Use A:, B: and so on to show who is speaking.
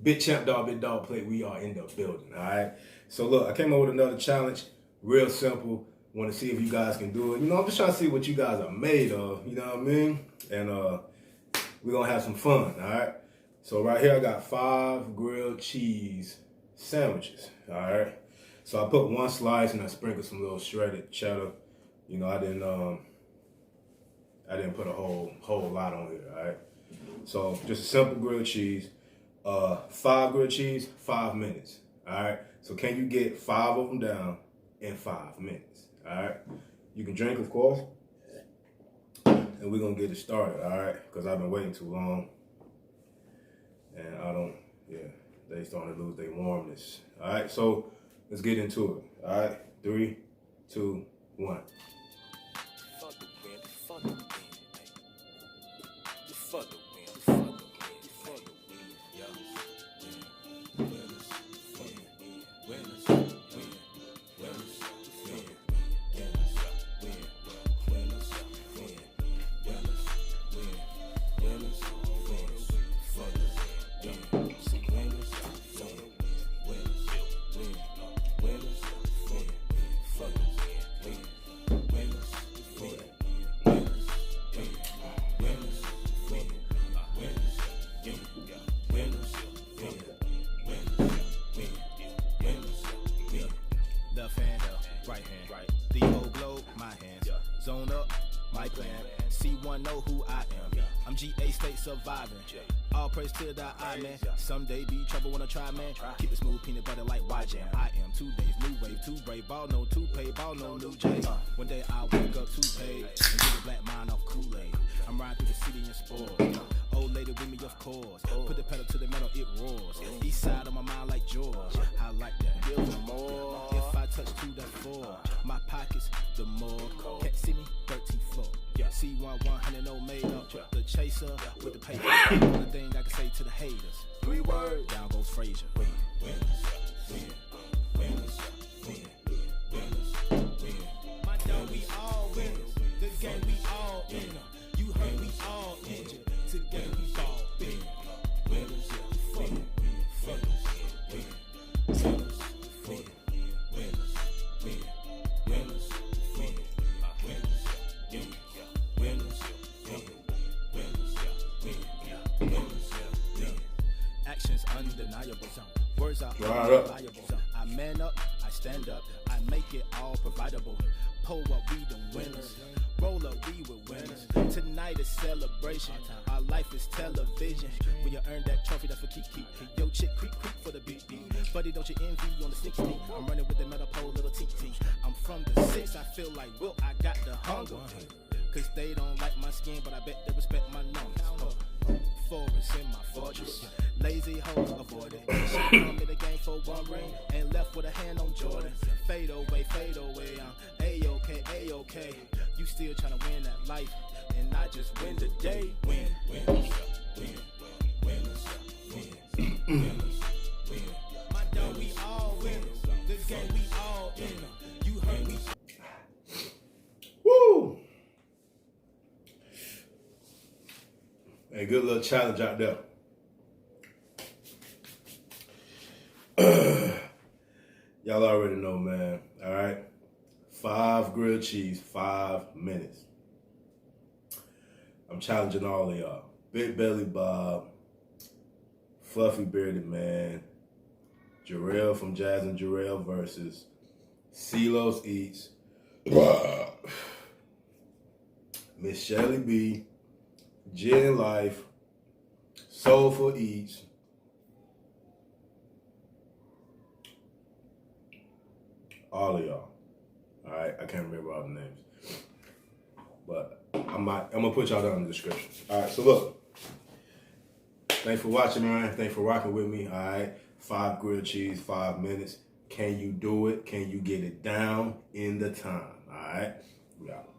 A: BigChampDog, Big Dog Plate, we are in the building, all right? So look, I came up with another challenge, real simple. Want to see if you guys can do it. You know, I'm just trying to see what you guys are made of, you know what I mean? And we're going to have some fun, all right? So right here, I got 5 grilled cheese sandwiches, all right? So I put 1 slice and I sprinkled some little shredded cheddar. You know, I didn't put a whole lot on here, all right? So just a simple grilled cheese. 5 grilled cheese, 5 minutes, all right? So can you get 5 of them down in 5 minutes, all right? You can drink, of course, and we're gonna get it started, all right? Because I've been waiting too long, and they starting to lose their warmness, all right? So let's get into it, all right? 3, 2, 1.
B: Zone up, my plan. C1 know who I am. I'm GA state surviving. All praise to the I man. Someday be trouble when I try, man. Keep it smooth, peanut butter like Y-Jam. I am 2 days, new wave, 2 brave. Ball no 2 pay, ball no new J. One day I wake up 2 paid and get a black mind off Kool-Aid. I'm riding through the city in sport. Old lady with me, of course. Put the pedal to the metal, it roars. East side of my mind like George. I like that. Give them more. If I touch 2, that's 4. My pockets, the more. Can't see me, 13th floor. C1 100, no made up. The chaser with the paper. Only thing I can say to the haters. 3 words. Down goes Frazier. My dog, we all winners. The game, we all in them. You heard we all injured. Today we all big. Actions undeniable. Words are unreliable. I man up, I stand up. I make it all providable. Pull up, we the winners. Roll up, we were winners. Tonight is celebration. Our life is television. When you earn that trophy, that's for Kiki. Yo, chick, creep for the beat. Buddy, don't you envy on the 60? I'm running with the metal pole, little TT. I'm from the 6, I feel like Will, I got the hunger. Cause they don't like my skin, but I bet they respect my numbers. Forest in my fortress. Lazy hoes avoid it. She come in the game for 1 ring and left with a hand on Jordan. Fade away, I'm A-okay, A-okay. You still tryna win that life, and I just win the day. Win. My dog, we all winners. The game, we all in them. You heard me.
A: Woo! Hey, good little challenge out there. Y'all already know, man. All right. 5 grilled cheese, 5 minutes. I'm challenging all of y'all. Big Belly Bob, Fluffy Bearded Man, Jarrell from Jazz and Jarrell versus CeeLos Eats, Miss Shelly B, Jen Life, Soulful Eats, all of y'all. All right, I can't remember all the names, but I'm gonna put y'all down in the description. All right, so look, thanks for watching, man. Thanks for rocking with me. All right, 5 grilled cheese, 5 minutes. Can you do it? Can you get it down in the time? All right, we out.